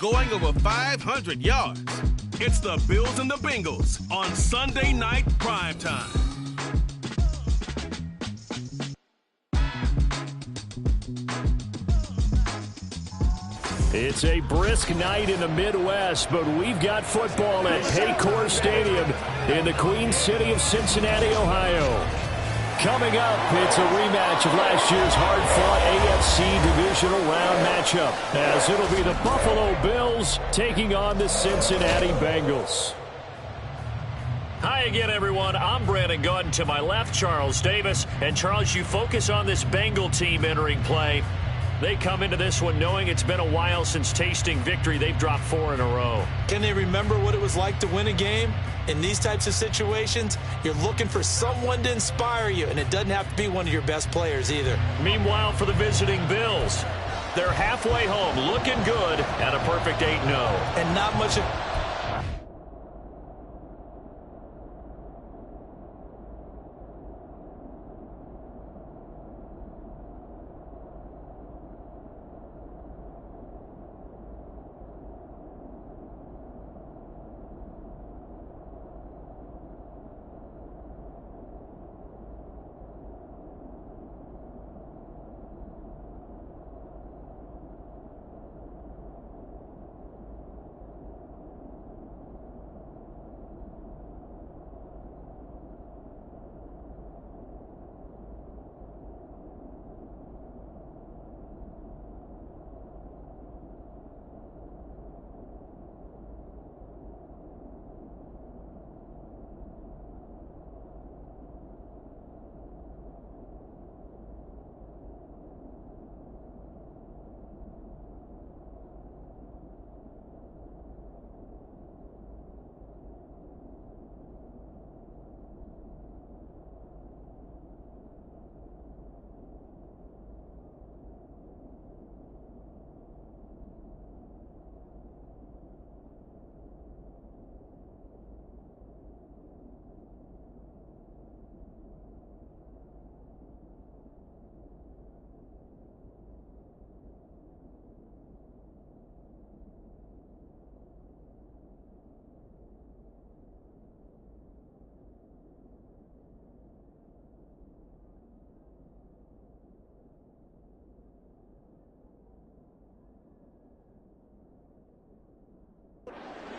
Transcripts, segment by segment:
going over 500 yards. It's the Bills and the Bengals on Sunday Night Primetime. It's a brisk night in the Midwest, but we've got football at Paycor Stadium in the Queen City of Cincinnati, Ohio. Coming up, it's a rematch of last year's hard-fought AFC Divisional Round matchup, as it'll be the Buffalo Bills taking on the Cincinnati Bengals. Hi again, everyone. I'm Brandon Gaudin. To my left, Charles Davis. And, Charles, you focus on this Bengal team entering play. They come into this one knowing it's been a while since tasting victory. They've dropped 4 in a row. Can they remember what it was like to win a game? In these types of situations, you're looking for someone to inspire you, and it doesn't have to be one of your best players either. Meanwhile, for the visiting Bills, they're halfway home, looking good at a perfect 8-0. And not much of...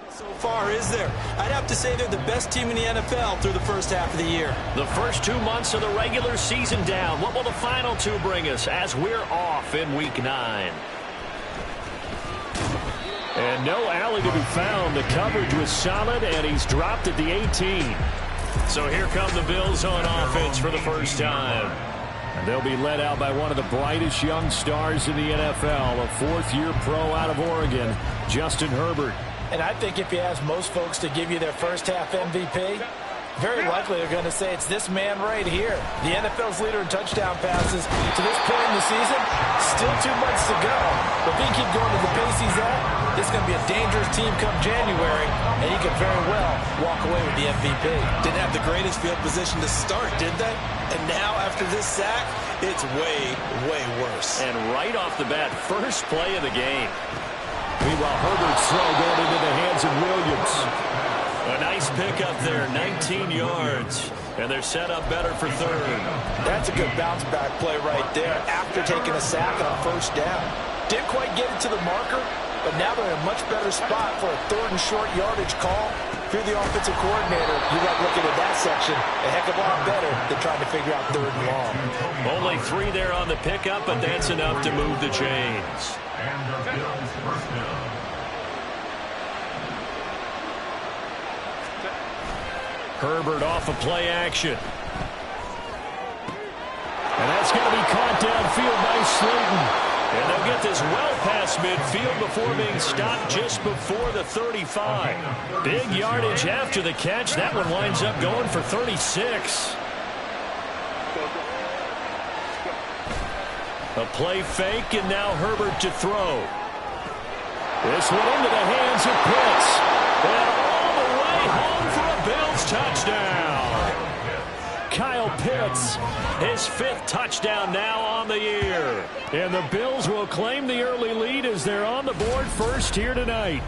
So far, is there? I'd have to say they're the best team in the NFL through the first half of the year. The first 2 months of the regular season down. What will the final 2 bring us as we're off in Week 9? And no alley to be found. The coverage was solid, and he's dropped at the 18. So here come the Bills on offense for the first time. And they'll be led out by one of the brightest young stars in the NFL, a 4th-year pro out of Oregon, Justin Herbert. And I think if you ask most folks to give you their first half MVP, very likely they're going to say it's this man right here. The NFL's leader in touchdown passes. To this point in the season, still 2 months to go. But if he keep going at the pace he's at, this is going to be a dangerous team come January, and he could very well walk away with the MVP. Didn't have the greatest field position to start, did they? And now, after this sack, it's way, way worse. And right off the bat, first play of the game. Meanwhile, Herbert's throw going into the hands of Williams. A nice pickup there, 19 yards. And they're set up better for 3rd. That's a good bounce-back play right there after taking a sack on first down. Didn't quite get it to the marker, but now they're in a much better spot for a 3rd and short yardage call. If you're the offensive coordinator, you like looking at that section a heck of a lot better than trying to figure out 3rd and long. Only 3 there on the pickup, but that's enough to move the chains. Herbert off of play action. And that's going to be caught downfield by Slayton. And they'll get this well past midfield before being stopped just before the 35. Big yardage after the catch. That one winds up going for 36. A play fake, and now Herbert to throw. This one into the hands of Pitts. And all the way home for a Bills touchdown. Kyle Pitts minutes. His 5th touchdown now on the year. And the Bills will claim the early lead as they're on the board first here tonight.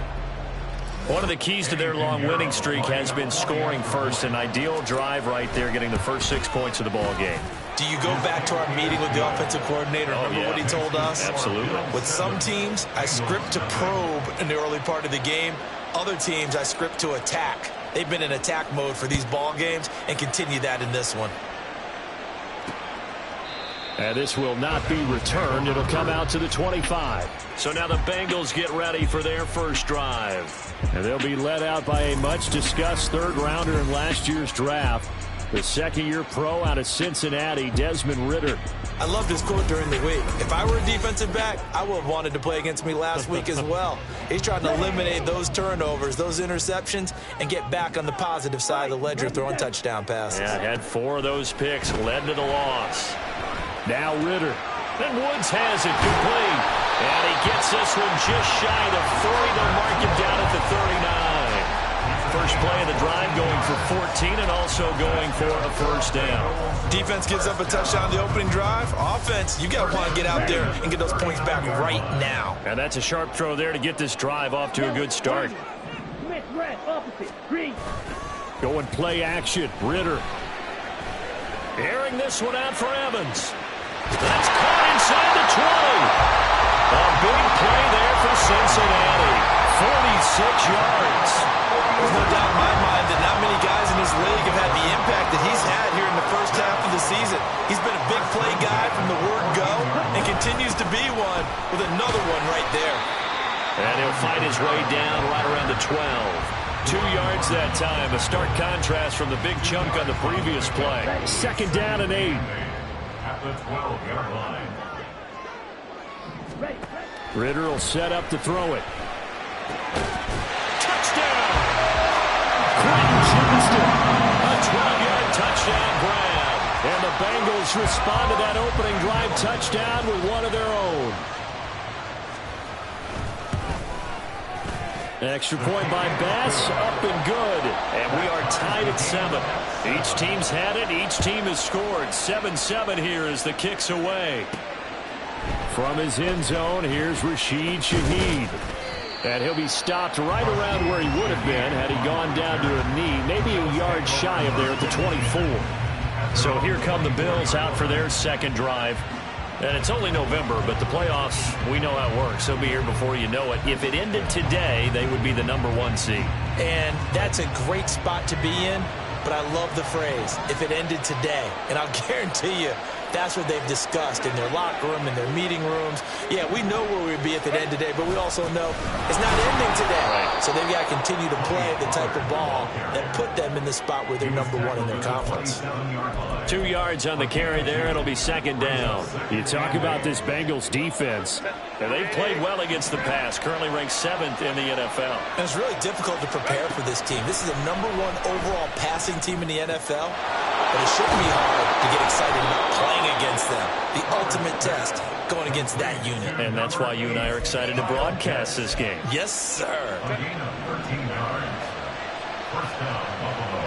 One of the keys to their long winning streak has been scoring first. An ideal drive right there, getting the first 6 points of the ball game. Do you go back to our meeting with the offensive coordinator? Remember what he told us? Absolutely. With some teams, I script to probe in the early part of the game. Other teams, I script to attack. They've been in attack mode for these ball games and continue that in this one. And this will not be returned. It'll come out to the 25. So now the Bengals get ready for their first drive. And they'll be led out by a much-discussed third-rounder in last year's draft. The second-year pro out of Cincinnati, Desmond Ridder. I loved his quote during the week. If I were a defensive back, I would have wanted to play against me last week as well. He's trying to eliminate those turnovers, those interceptions, and get back on the positive side of the ledger throwing touchdown passes. Yeah, had 4 of those picks, led to the loss. Now Ridder. And Woods has it complete. And he gets this one just shy of the 40. They'll mark him down at the 39. First play of the drive going for 14 and also going for a first down. Defense gives up a touchdown the opening drive. Offense, you got to want to get out there and get those points back right now. And that's a sharp throw there to get this drive off to a good start. Going play action. Ridder. Airing this one out for Evans. That's caught inside the 20. A big play there for Cincinnati. 46 yards. There's no doubt in my mind that not many guys in this league have had the impact that he's had here in the first half of the season. He's been a big play guy from the word go and continues to be one with another one right there. And he'll fight his way down right around the 12. 2 yards that time. A stark contrast from the big chunk on the previous play. Second down and 8. At the 12-yard line. Ridder will set up to throw it. Touchdown! Quentin Johnston. A 12-yard touchdown grab. And the Bengals respond to that opening drive touchdown with one of their own. Extra point by Bass, up and good. And we are tied at 7. Each team's had it. Each team has scored. 7-7 here as the kick's away. From his end zone, here's Rashid Shaheed. And he'll be stopped right around where he would have been had he gone down to a knee, maybe a yard shy of there at the 24. So here come the Bills out for their second drive. And it's only November, but the playoffs, we know how it works. They'll be here before you know it. If it ended today, they would be the #1 seed. And that's a great spot to be in, but I love the phrase, if it ended today. And I'll guarantee you, that's what they've discussed in their locker room, in their meeting rooms. Yeah, we know where we'd be if it ended today, but we also know it's not ending today. Right. So they've got to continue to play the type of ball that put them in the spot where they're #1 in their conference. 2 yards on the carry there. It'll be second down. You talk about this Bengals defense. And they've played well against the pass, currently ranked 7th in the NFL. And it's really difficult to prepare for this team. This is the #1 overall passing team in the NFL. But it shouldn't be hard to get excited about playing against them. The ultimate test going against that unit. And that's why you and I are excited to broadcast this game. Yes, sir. A gain of 13 yards. First down, Buffalo.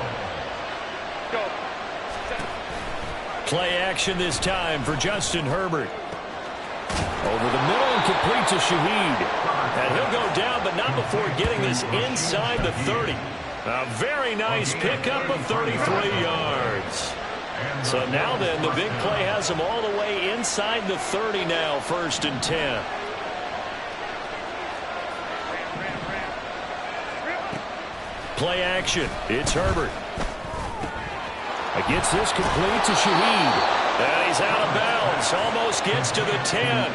Play action this time for Justin Herbert. Over the middle and complete to Shaheed. And he'll go down, but not before getting this inside the 30. A very nice pickup of 33 yards. So now then, the big play has him all the way inside the 30 now, 1st and 10. Play action. It's Herbert. Gets this complete to Shaheed. And he's out of bounds. Almost gets to the 10.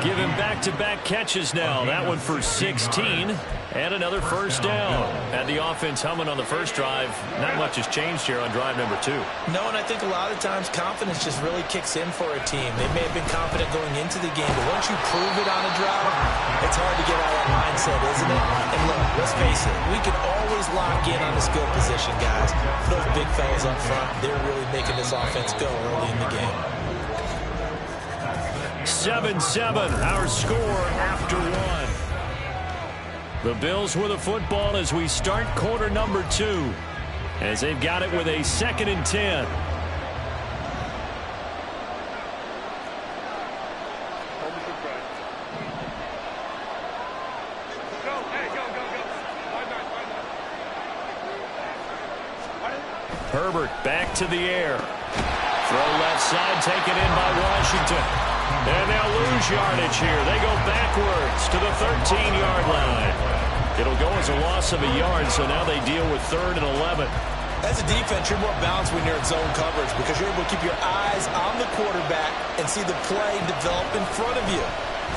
Give him back-to-back catches now. That one for 16. And another first down. And the offense humming on the first drive. Not much has changed here on drive number 2. No, and I think a lot of times confidence just really kicks in for a team. They may have been confident going into the game, but once you prove it on a drive, it's hard to get out of that mindset, isn't it? And look, let's face it, we can always lock in on the skill position, guys. Those big fellas up front, they're really making this offense go early in the game. 7-7, our score after 1. The Bills with the football as we start quarter number 2. As they've got it with a 2nd and 10. Herbert back to the air. Throw left side, taken in by Washington. And they'll lose yardage here. They go backwards to the 13-yard line. It'll go as a loss of a yard, so now they deal with 3rd and 11. As a defense, you're more balanced when you're in zone coverage because you're able to keep your eyes on the quarterback and see the play develop in front of you.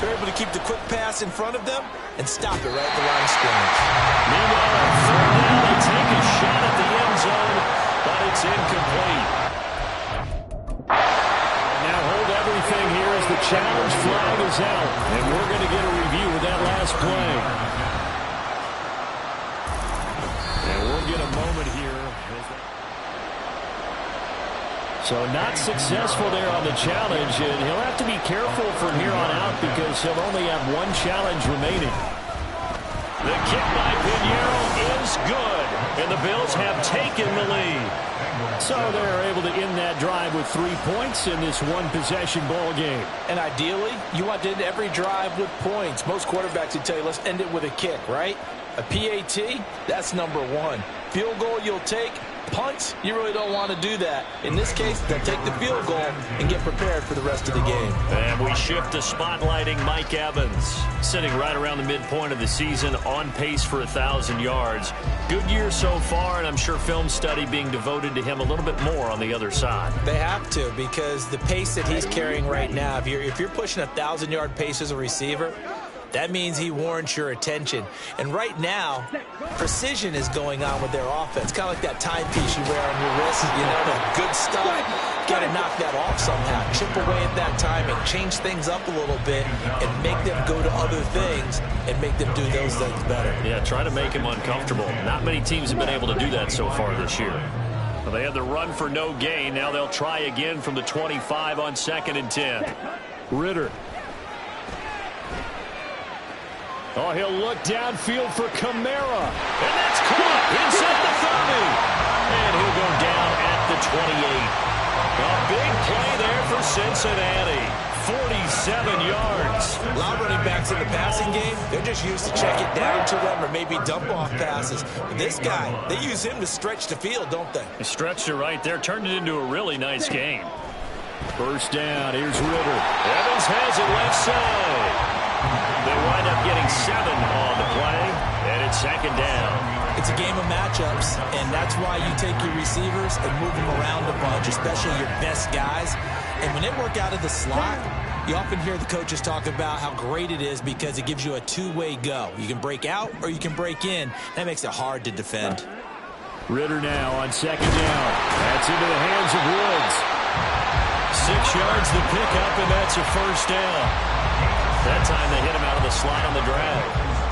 You're able to keep the quick pass in front of them and stop it right at the line of scrimmage. Meanwhile, on 3rd down, they take a shot at the end zone, but it's incomplete. Now hold everything here as the challenge flag is out, and we're going to get a review of that last play. And we'll get a moment here. So not successful there on the challenge, and he'll have to be careful from here on out because he'll only have one challenge remaining. The kick by Pinheiro is good, and the Bills have taken the lead. So they're able to end that drive with 3 points in this one-possession ball game. And ideally, you want to end every drive with points. Most quarterbacks would tell you, let's end it with a kick, right? A PAT, that's number 1. Field goal you'll take. Punts, you really don't want to do that. In this case, they'll take the field goal and get prepared for the rest of the game. And we shift to spotlighting Mike Evans, sitting right around the midpoint of the season, on pace for 1,000 yards. Good year so far, and I'm sure film study being devoted to him a little bit more on the other side. They have to, because the pace that he's carrying right now, if you're pushing 1,000-yard pace as a receiver, that means he warrants your attention. And right now, precision is going on with their offense. Kind of like that timepiece you wear on your wrist. You know, that good stuff. Got to knock that off somehow. Chip away at that timing. Change things up a little bit and make them go to other things and make them do those things better. Yeah, try to make him uncomfortable. Not many teams have been able to do that so far this year. Well, they had the run for no gain. Now they'll try again from the 25 on 2nd and 10. Ritter. Oh, he'll look downfield for Kamara. And that's caught inside the 30. And he'll go down at the 28. A big play there for Cincinnati. 47 yards. A lot of running backs in the passing game, they're just used to check it down to them or maybe dump off passes. But this guy, they use him to stretch the field, don't they? He stretched it right there, turned it into a really nice game. First down, here's Ritter. Evans has it left side. They wind up getting 7 on the play, and it's 2nd down. It's a game of matchups, and that's why you take your receivers and move them around a bunch, especially your best guys. And when they work out of the slot, you often hear the coaches talk about how great it is because it gives you a two-way go. You can break out or you can break in. That makes it hard to defend. Ritter now on 2nd down. That's into the hands of Woods. 6 yards the pickup, and that's a first down. That time they hit him out of the slot on the drag.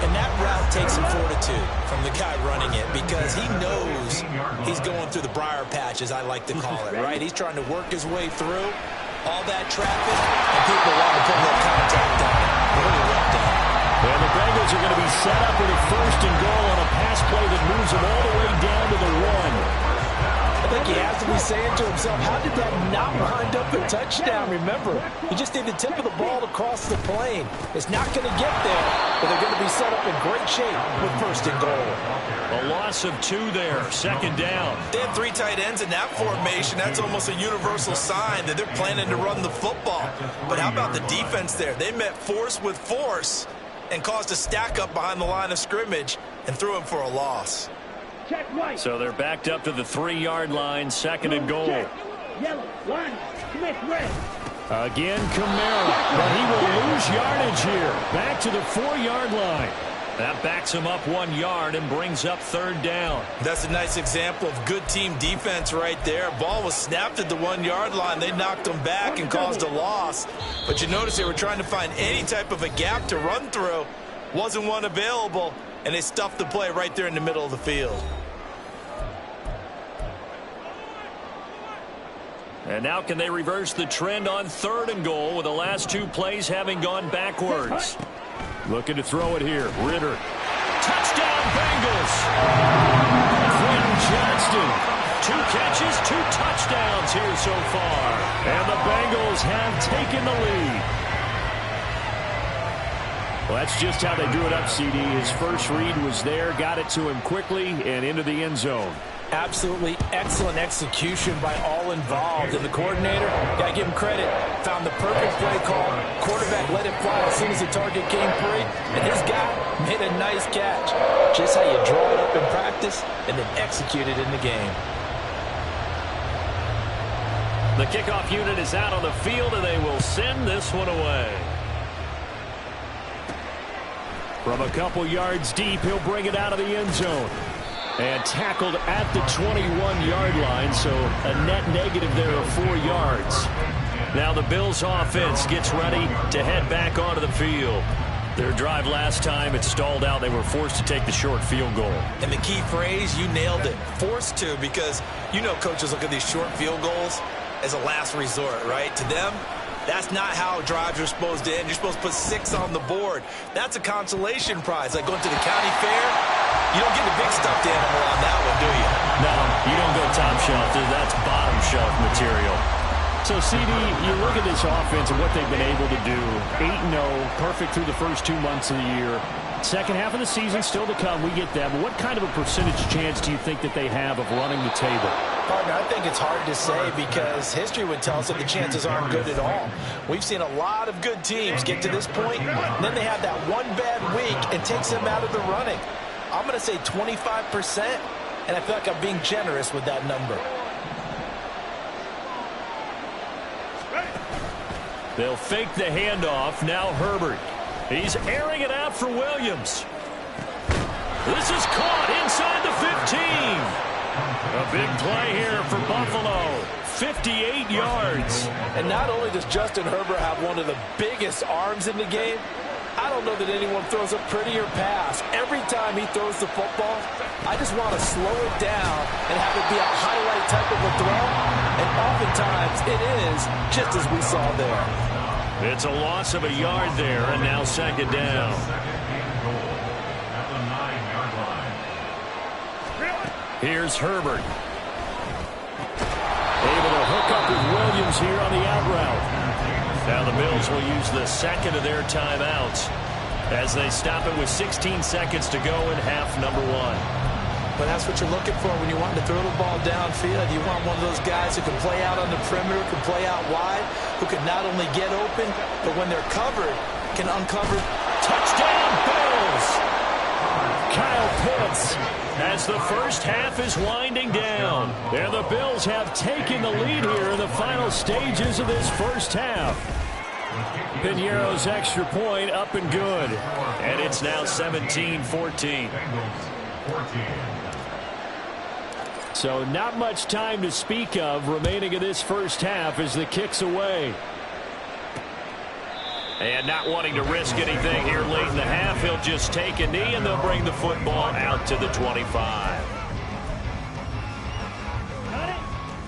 And that route takes some fortitude from the guy running it because he knows he's going through the briar patch, as I like to call it, right? He's trying to work his way through all that traffic, and people want to put a little contact on it. Really well done. And the Bengals are going to be set up with a 1st and goal on a pass play that moves them all the way down to the 1. I think he has to be saying to himself, how did that not wind up a touchdown? Remember, he just did the tip of the ball across the plane. It's not going to get there, but they're going to be set up in great shape with 1st and goal. A loss of 2 there, 2nd down. They have 3 tight ends in that formation. That's almost a universal sign that they're planning to run the football. But how about the defense there? They met force with force and caused a stack up behind the line of scrimmage and threw him for a loss. So they're backed up to the 3-yard line, 2nd and goal. Again, Kamara, but he will lose yardage here. Back to the 4-yard line. That backs him up 1 yard and brings up 3rd down. That's a nice example of good team defense right there. Ball was snapped at the 1-yard line. They knocked him back and caused a loss. But you notice they were trying to find any type of a gap to run through. Wasn't one available, and they stuffed the play right there in the middle of the field. And now can they reverse the trend on 3rd and goal with the last 2 plays having gone backwards? Looking to throw it here. Ritter. Touchdown, Bengals. Quentin Johnston. 2 catches, 2 touchdowns here so far. And the Bengals have taken the lead. Well, that's just how they drew it up, CD. His first read was there, got it to him quickly and into the end zone. Absolutely excellent execution by all involved. And the coordinator, got to give him credit, found the perfect play call. Quarterback let it fly as soon as the target came free. And his guy made a nice catch. Just how you draw it up in practice and then execute it in the game. The kickoff unit is out on the field, and they will send this one away. From a couple yards deep, he'll bring it out of the end zone. And tackled at the 21-yard line, so a net negative there of 4 yards. Now the Bills offense gets ready to head back onto the field. Their drive last time, it stalled out. They were forced to take the short field goal. And the key phrase, you nailed it, forced to, because you know coaches look at these short field goals as a last resort, right? To them, that's not how drives are supposed to end. You're supposed to put 6 on the board. That's a consolation prize, like going to the county fair. You don't get the big stuffed animal on that one, do you? No, you don't go top shelf. That's bottom shelf material. So, CD, you look at this offense and what they've been able to do. 8-0, perfect through the first 2 months of the year. Second half of the season still to come. We get that. But what kind of a percentage chance do you think that they have of running the table? Partner, I think it's hard to say because history would tell us that the chances aren't good at all. We've seen a lot of good teams get to this point, and then they have that one bad week and takes them out of the running. I'm going to say 25%, and I feel like I'm being generous with that number. They'll fake the handoff. Now Herbert. He's airing it out for Williams. This is caught inside the 15. A big play here for Buffalo. 58 yards. And not only does Justin Herbert have one of the biggest arms in the game, I don't know that anyone throws a prettier pass. Every time he throws the football, I just want to slow it down and have it be a highlight type of a throw. And oftentimes it is, just as we saw there. It's a loss of a yard there, and now second down. Here's Herbert. Able to hook up with Williams here on the out route. Now the Bills will use the second of their timeouts as they stop it with 16 seconds to go in half number 1. But that's what you're looking for when you want to throw the ball downfield. You want one of those guys who can play out on the perimeter, can play out wide, who can not only get open, but when they're covered, can uncover. Touchdown, Bills! Kyle Pitts as the first half is winding down. And the Bills have taken the lead here in the final stages of this first half. Piñeiro's extra point up and good. And it's now 17-14. So not much time to speak of remaining in this first half as the kick's away. And not wanting to risk anything here late in the half, he'll just take a knee and they'll bring the football out to the 25.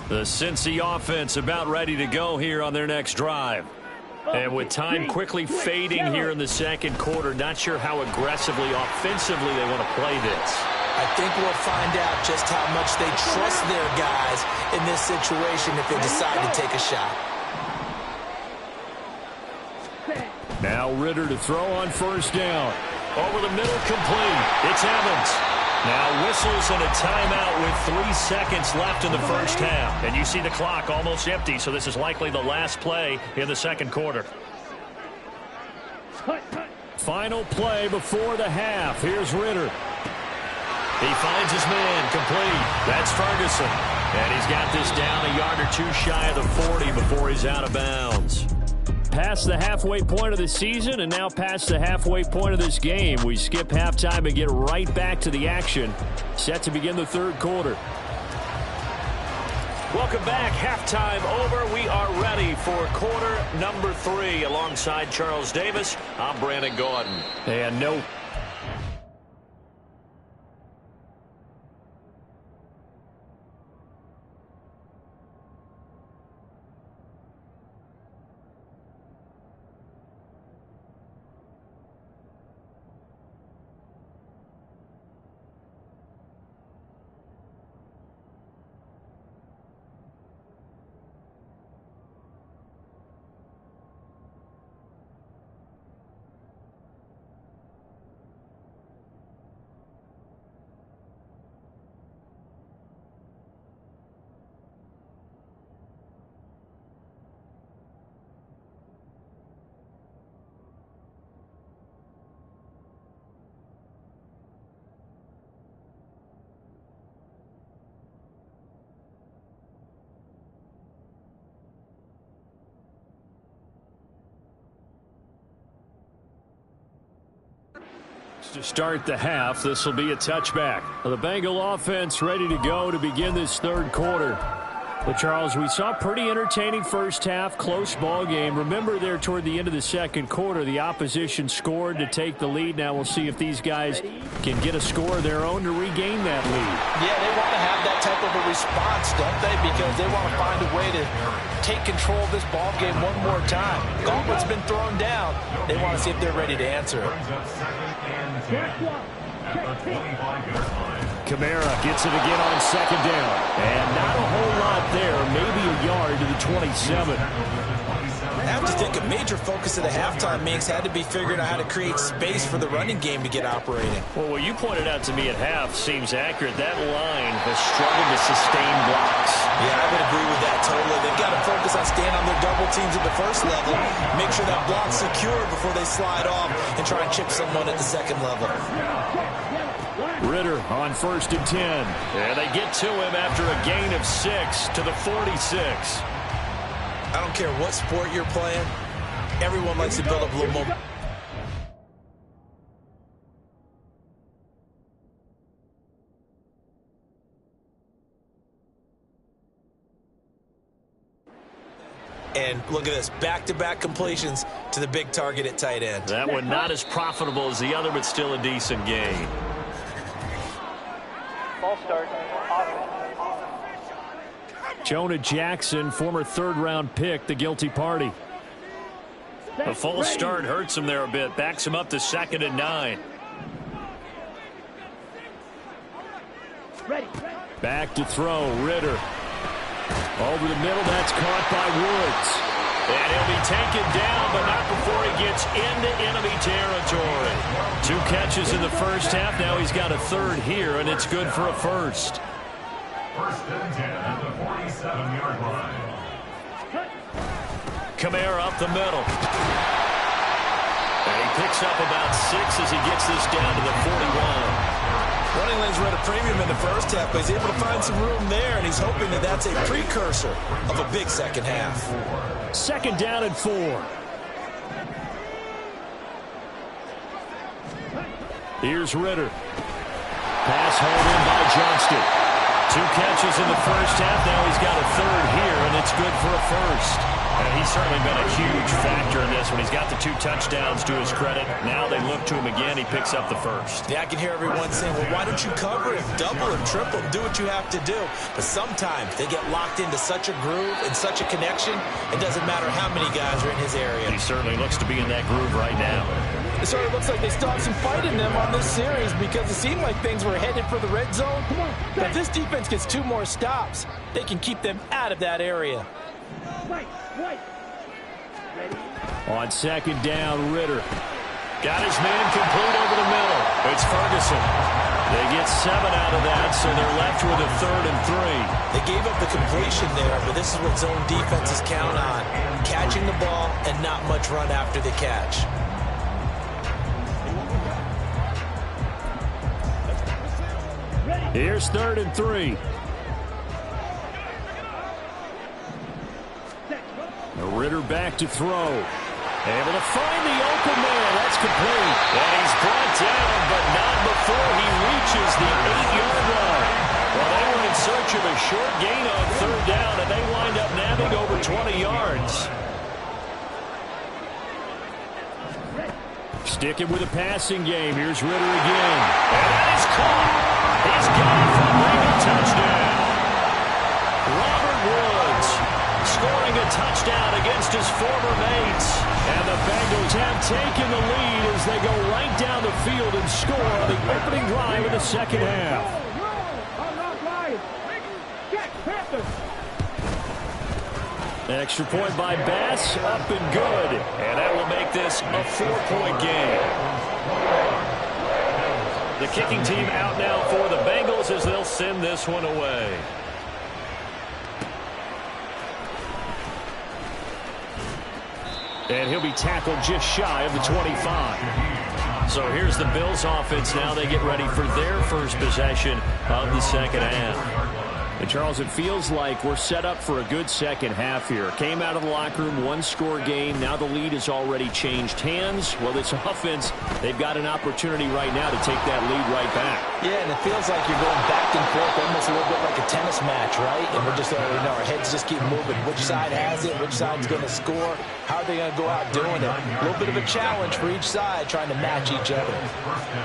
The Cincy offense about ready to go here on their next drive. And with time quickly fading here in the second quarter, not sure how aggressively, offensively they want to play this. I think we'll find out just how much they trust their guys in this situation if they decide to take a shot. Now Ritter to throw on first down. Over the middle, complete. It's Evans. Now whistles and a timeout with 3 seconds left in the first half. And you see the clock almost empty, so this is likely the last play in the second quarter. Final play before the half. Here's Ritter. He finds his man, complete. That's Ferguson. And he's got this down a yard or 2 shy of the 40 before he's out of bounds. Past the halfway point of the season and now past the halfway point of this game. We skip halftime and get right back to the action. Set to begin the third quarter. Welcome back. Halftime over. We are ready for quarter number 3. Alongside Charles Davis, I'm Brandon Gaudin. And no To start the half, this will be a touchback. The Bengal offense ready to go to begin this third quarter. Well, Charles, we saw a pretty entertaining first half, close ball game. Remember there toward the end of the second quarter, the opposition scored to take the lead. Now we'll see if these guys can get a score of their own to regain that lead. Yeah, they want to have that type of a response, don't they? Because they want to find a way to take control of this ball game one more time. Gauntlet's been thrown down. They want to see if they're ready to answer it. Kamara gets it again on second down. And not a whole lot there, maybe a yard to the 27. I have to think a major focus of the halftime meetings had to be figuring out how to create space for the running game to get operating. Well, what you pointed out to me at half seems accurate. That line has struggled to sustain blocks. Yeah, I would agree with that totally. They've got to focus on staying on their double teams at the first level, make sure that block's secure before they slide off and try and chip someone at the second level. Ridder on 1st and 10. And they get to him after a gain of 6 to the 46. I don't care what sport you're playing. Everyone likes to build up a little more. And look at this, back-to-back completions to the big target at tight end. That one not as profitable as the other, but still a decent gain. Ball start. Jonah Jackson, former third-round pick, the guilty party. The false start hurts him there a bit, backs him up to 2nd and 9. Back to throw, Ridder. Over the middle, that's caught by Woods. And he'll be taken down, but not before he gets into enemy territory. 2 catches in the first half, now he's got a third here, and it's good for a first. 1st and 10 at the 47-yard line. Kamara up the middle. And he picks up about 6 as he gets this down to the 41. Running lanes were at a premium in the first half, but he's able to find some room there, and he's hoping that that's a precursor of a big second half. 2nd down and 4. Here's Ridder. Pass hauled in by Johnston. 2 catches in the first half. Now he's got a third here, and it's good for a first. And he's certainly been a huge factor in this one. He's got the 2 touchdowns to his credit. Now they look to him again. He picks up the first. Yeah, I can hear everyone saying, well, why don't you cover him, double him, triple him, do what you have to do. But sometimes they get locked into such a groove and such a connection, it doesn't matter how many guys are in his area. He certainly looks to be in that groove right now. It certainly looks like they still have some fight in them on this series because it seemed like things were headed for the red zone. But if this defense gets 2 more stops, they can keep them out of that area. On 2nd down, Ridder. Got his man complete over the middle. It's Ferguson. They get 7 out of that, so they're left with a 3rd and 3. They gave up the completion there, but this is what zone defenses count on. Catching the ball and not much run after the catch. Here's 3rd and 3. Ridder back to throw. Able to find the open man. That's complete. And he's brought down, but not before he reaches the 8-yard line. Well, they were in search of a short gain on 3rd down, and they wind up nabbing over 20 yards. Sticking with a passing game. Here's Ridder again. And that is caught. He's got it for a Bengal touchdown. Robert Woods scoring a touchdown against his former mates. And the Bengals have taken the lead as they go right down the field and score on the opening drive of the second half. Extra point by Bass, up and good. And that will make this a 4-point game. The kicking team out now for the Bengals as they'll send this one away. And he'll be tackled just shy of the 25. So here's the Bills offense now. They get ready for their first possession of the second half. And Charles, it feels like we're set up for a good second half here. Came out of the locker room, one-score game. Now the lead has already changed hands. Well, this offense, they've got an opportunity right now to take that lead right back. Yeah, and it feels like you're going back and forth, almost a little bit like a tennis match, right? And we're just already know our heads just keep moving. Which side has it? Which side's going to score? How are they going to go out doing it? A little bit of a challenge for each side, trying to match each other.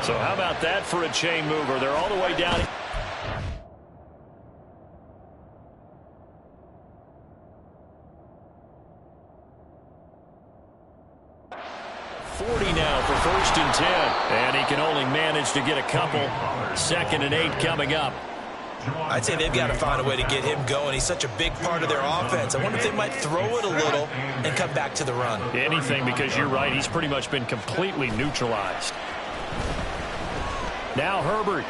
So how about that for a chain mover? They're all the way down. 40 now for 1st and 10. And he can only manage to get a couple. 2nd and 8 coming up. I'd say they've got to find a way to get him going. He's such a big part of their offense. I wonder if they might throw it a little and come back to the run. Anything, because you're right. He's pretty much been completely neutralized. Now Herbert.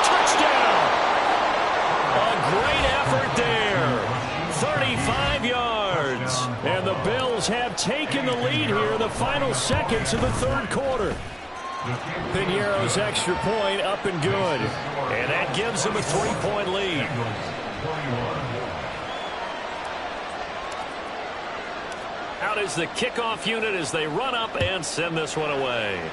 Touchdown! A great effort there. 35 yards. And the Bills have taken the lead here in the final seconds of the 3rd quarter. Piñeiro's extra point up and good. And that gives them a 3-point lead. Out is the kickoff unit as they run up and send this one away.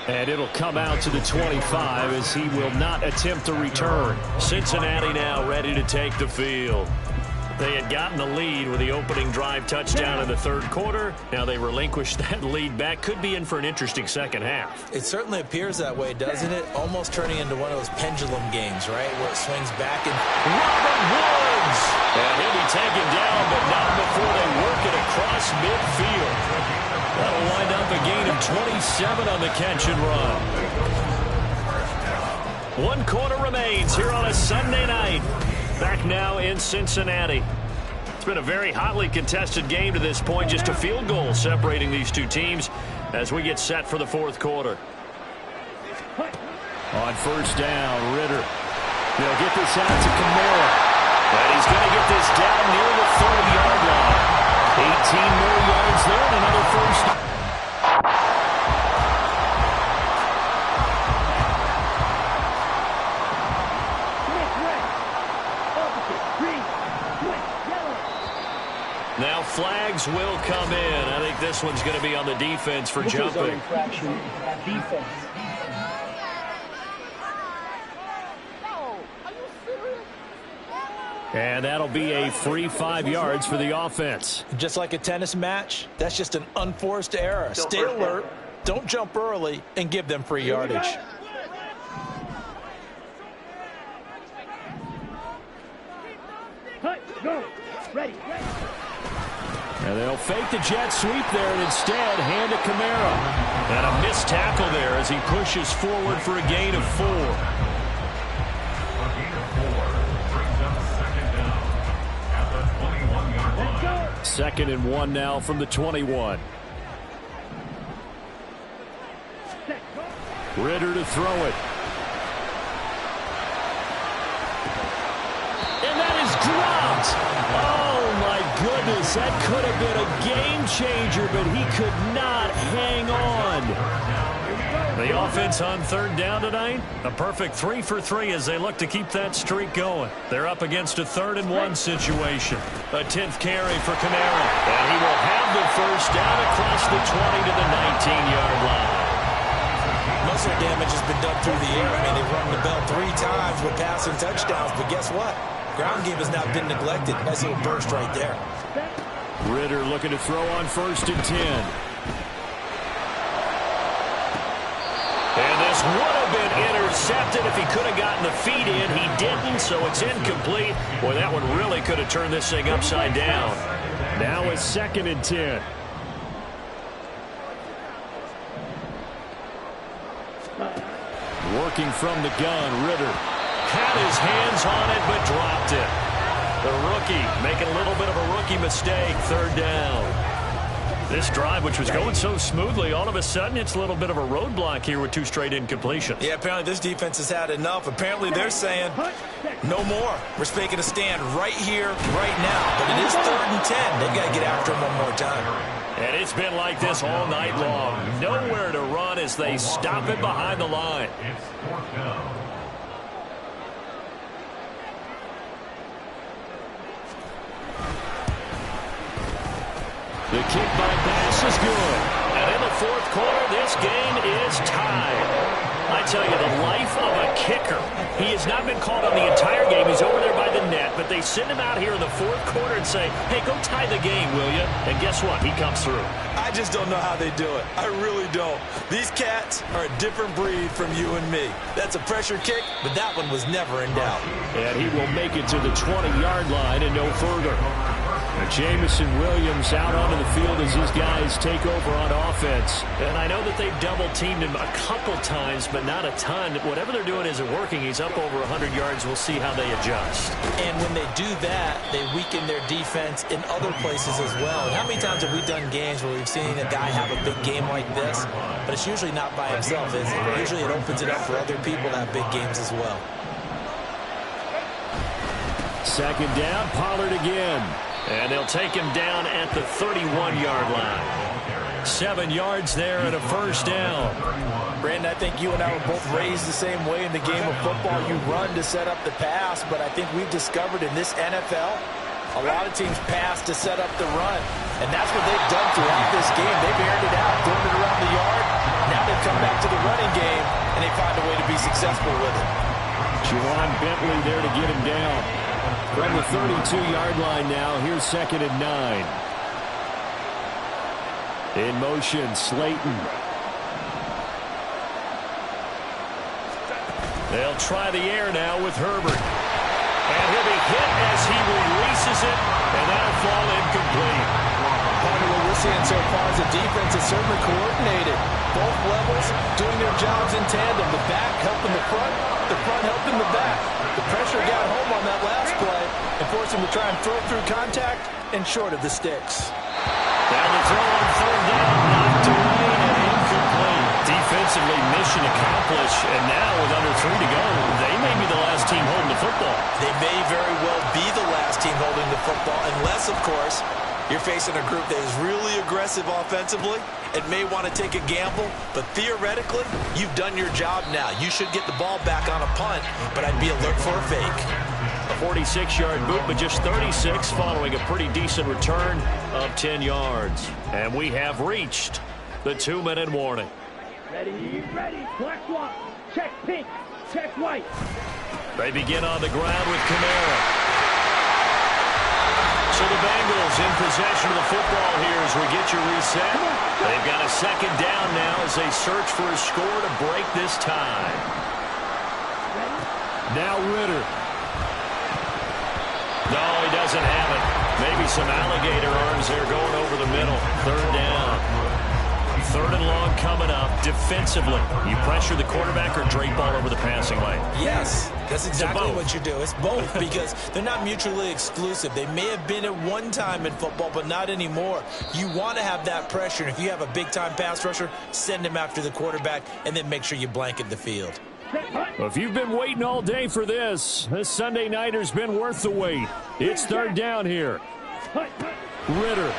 And it'll come out to the 25 as he will not attempt a return. Cincinnati now ready to take the field. They had gotten the lead with the opening drive touchdown in the 3rd quarter. Now they relinquished that lead back. Could be in for an interesting second half. It certainly appears that way, doesn't it? Almost turning into one of those pendulum games, right? Where it swings back and Robert Woods! And he'll be taken down, but not before they work it across midfield. That'll wind up a gain of 27 on the catch and run. 1 quarter remains here on a Sunday night. Back now in Cincinnati. It's been a very hotly contested game to this point. Just a field goal separating these two teams as we get set for the 4th quarter. On 1st down, Ritter. They'll get this out to Kamara. And he's going to get this down near the 30-yard line. 18 more yards there and another 1st. Now flags will come in. I think this one's going to be on the defense for jumping. And that'll be a free 5 yards for the offense. Just like a tennis match, that's just an unforced error. Stay alert, don't jump early, and give them free yardage. Go. Ready. And they'll fake the jet sweep there and instead hand to Kamara. And a missed tackle there as he pushes forward for a gain of 4. A gain of 4 brings up 2nd down at the 21-yard line. 2nd and 1 now from the 21. Ritter to throw it. And that is dropped. Oh, my goodness. That could have been a game changer, but he could not hang on. The offense on 3rd down tonight, a perfect 3 for 3 as they look to keep that streak going. They're up against a 3rd and 1 situation. A 10th carry for Kamara. And he will have the 1st down across the 20 to the 19-yard line. Muscle damage has been done through the air. I mean, they've rung the bell 3 times with passing touchdowns, but guess what? Ground game has not been neglected. Nice little burst right there. Ritter looking to throw on 1st and 10. And this would have been intercepted if he could have gotten the feet in. He didn't, so it's incomplete. Boy, that one really could have turned this thing upside down. Now it's 2nd and 10. Working from the gun, Ritter had his hands on it but dropped it. The rookie making a little bit of a rookie mistake, 3rd down. This drive, which was going so smoothly, all of a sudden it's a little bit of a roadblock here with 2 straight incompletions. Yeah, apparently this defense has had enough. Apparently they're saying no more. We're making a stand right here, right now. But it is 3rd and 10. They've got to get after him one more time. And it's been like this all night long. Nowhere to run as they stop it behind the line. It's fourth down. The kick by Bass is good. And in the fourth quarter, this game is tied. I tell you, the life of a kicker. He has not been called on the entire game. He's over there by the net, but they send him out here in the fourth quarter and say, hey, go tie the game, will you? And guess what? He comes through. I just don't know how they do it. I really don't. These cats are a different breed from you and me. That's a pressure kick, but that one was never in doubt. And he will make it to the 20-yard line and no further. Jamison Williams out onto the field as his guys take over on offense. And I know that they've double-teamed him a couple times, but not a ton. Whatever they're doing isn't working. He's up over 100 yards. We'll see how they adjust. And when they do that, they weaken their defense in other places as well. And how many times have we done games where we've seen a guy have a big game like this? But it's usually not by himself, is it? Usually it opens it up for other people to have big games as well. Second down, Pollard again. And they'll take him down at the 31-yard line. 7 yards there and a first down. Brandon, I think you and I were both raised the same way in the game of football. You run to set up the pass, but I think we've discovered in this NFL, a lot of teams pass to set up the run. And that's what they've done throughout this game. They've aired it out, thrown it around the yard. Now they've come back to the running game, and they find a way to be successful with it. Juwan Bentley there to get him down. From the 32-yard line now, here's 2nd and 9. In motion, Slayton. They'll try the air now with Herbert. And he'll be hit as he releases it, and that'll fall incomplete. Part of what we're seeing so far is the defense is certainly coordinated. Both levels doing their jobs in tandem. The back helping the front helping the back. The pressure got home on that last play and forced him to try and throw through contact and short of the sticks. Down the throw on third down, knocked away and incomplete. Defensively, mission accomplished, and now with under 3 to go, they may be the last team holding the football. They may very well be the last team holding the football, unless, of course, you're facing a group that is really aggressive offensively and may want to take a gamble, but theoretically, you've done your job now. You should get the ball back on a punt, but I'd be alert for a fake. A 46-yard boot, but just 36 following a pretty decent return of 10 yards. And we have reached the 2-minute warning. Ready, black swap, check pink, check white. They begin on the ground with Kamara. So the Bengals in possession of the football here as we get you reset. They've got a second down now as they search for a score to break this tie. Now Ritter. No, he doesn't have it. Maybe some alligator arms there going over the middle. Third down. Third and long coming up. Defensively, you pressure the quarterback or drape all over the passing lane? Yes, that's exactly what you do. It's both because they're not mutually exclusive. They may have been at one time in football, but not anymore. You want to have that pressure. And if you have a big-time pass rusher, send him after the quarterback and then make sure you blanket the field. Well, if you've been waiting all day for this Sunday nighter's been worth the wait. It's third down here. Ritter.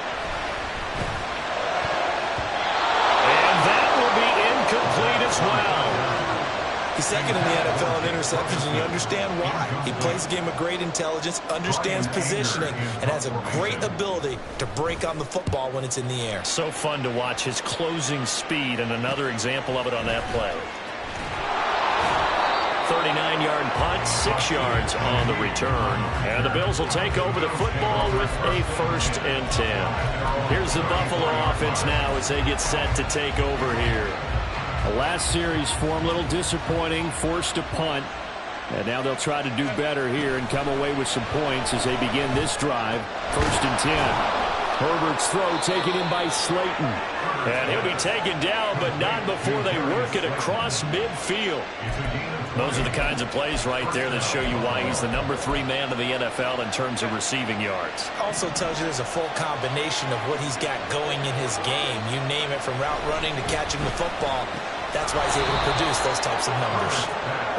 Incomplete as well. He's second in the NFL in interceptions, and you understand why. He plays a game of great intelligence, understands positioning, and has a great ability to break on the football when it's in the air. So fun to watch his closing speed, and another example of it on that play. 39-yard punt, 6 yards on the return. And the Bills will take over the football with a 1st and 10. Here's the Buffalo offense now as they get set to take over here. The last series for them, a little disappointing, forced to punt. And now they'll try to do better here and come away with some points as they begin this drive. 1st and 10. Herbert's throw taken in by Slayton. And he'll be taken down, but not before they work it across midfield. Those are the kinds of plays right there that show you why he's the number 3 man in the NFL in terms of receiving yards. Also tells you there's a full combination of what he's got going in his game. You name it, from route running to catching the football. That's why he's able to produce those types of numbers.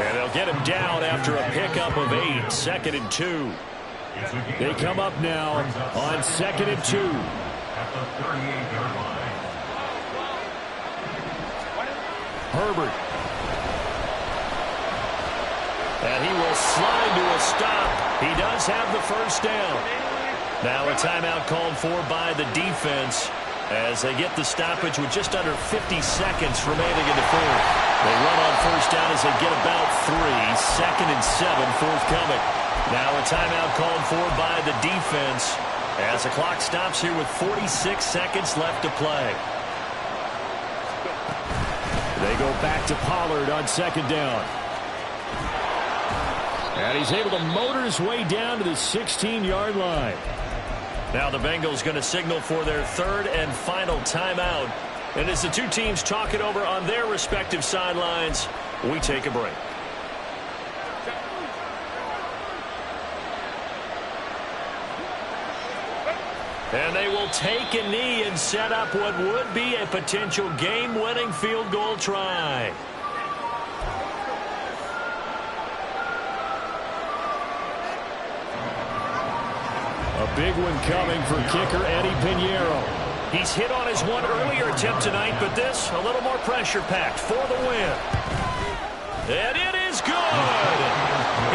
And they'll get him down after a pickup of 8, 2nd and 2. They come up now on 2nd and 2. the 38-yard line. Herbert. And he will slide to a stop. He does have the first down. Now a timeout called for by the defense as they get the stoppage with just under 50 seconds remaining in the fourth. They run on first down as they get about 3. 2nd and 7 forthcoming. Now a timeout called for by the defense as the clock stops here with 46 seconds left to play. They go back to Pollard on 2nd down. And he's able to motor his way down to the 16-yard line. Now the Bengals going to signal for their 3rd and final timeout. And as the two teams talk it over on their respective sidelines, we take a break. And they will take a knee and set up what would be a potential game-winning field goal try. A big one coming for kicker Eddie Pinheiro. He's hit on his one earlier attempt tonight, but this a little more pressure-packed for the win. And it is good.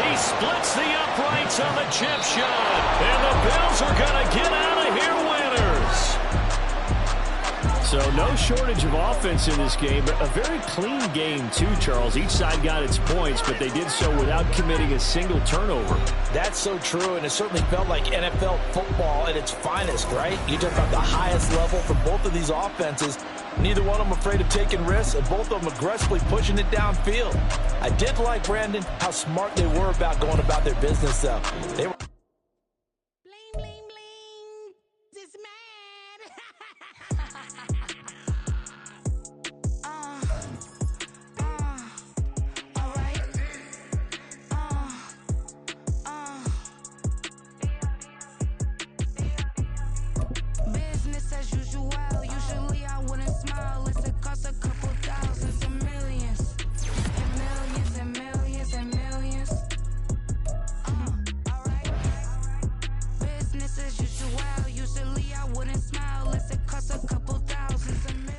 He splits the uprights on the chip shot. And the Bills are going to get out of here winners. So no shortage of offense in this game, but a very clean game too, Charles. Each side got its points, but they did so without committing a single turnover. That's so true, and it certainly felt like NFL football at its finest, right? You talk about the highest level for both of these offenses. Neither one of them afraid of taking risks, and both of them aggressively pushing it downfield. I did like, Brandon, how smart they were about going about their business, though. They were bling, bling, bling. This mad. All right. Business as usual. Usually I wouldn't smile. It's a cost a couple thousands and millions. And millions and millions and millions. All right. Business as usual. Usually I wouldn't smile. It's a cost a couple thousands and millions.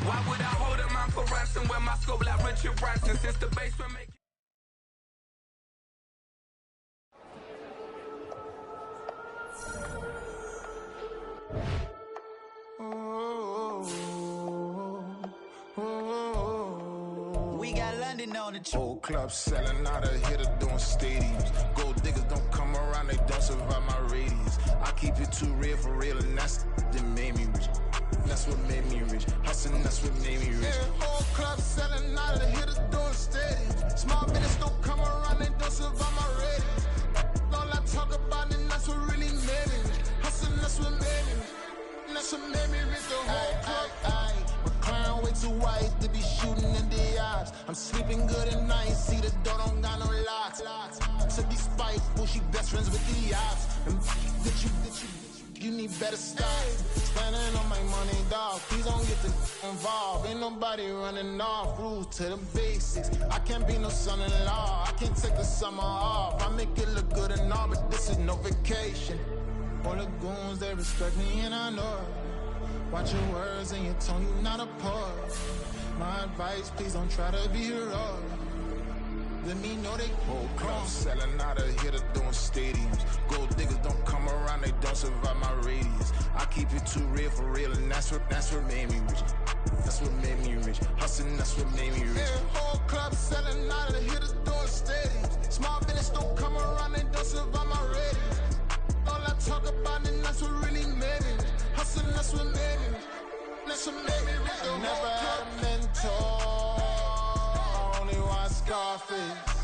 Why would I hold a man for ransom when my scope like Richard Branson since the basement make We got London on the Whole club selling out of hitter doing stadiums. Gold diggers don't come around, they don't survive my radius. I keep it too real for real, and that's that made me rich. That's what made me rich. Hustling, that's what made me rich. Yeah, whole club selling out of the hitters doing stadiums. Small business don't come around, they don't survive my radius. All I talk about, and that's what really made me rich. Hustling, that's what made me rich. That's what made me rich. The whole club. McLaren way too white to be shooting in the eyes. I'm sleeping good at night, see the door don't got no locks. To be spiteful, she best friends with the ops. And you need better stop. Standing on my money, dog. Please don't get involved. Ain't nobody running off. Rules to the basics. I can't be no son-in-law. I can't take the summer off. I make it look good and all, but this is no vacation. All the goons, they respect me and I know it. Watch your words and your tone, you not a pause. My advice, please don't try to be heroic. Let me know they whole club selling out of hitter doing stadiums. Gold diggers don't come around, they don't survive my radius. I keep it too real for real, and that's what made me rich. That's what made me rich. Hustling, that's what made me rich. Yeah, whole club selling out of the hitters doing stadiums. Small business don't come around, they don't survive my radius. All I talk about, and that's what really made me rich. Hustling, that's what made me rich. That's what made me rich. Never had a mentor, only watch Scarface.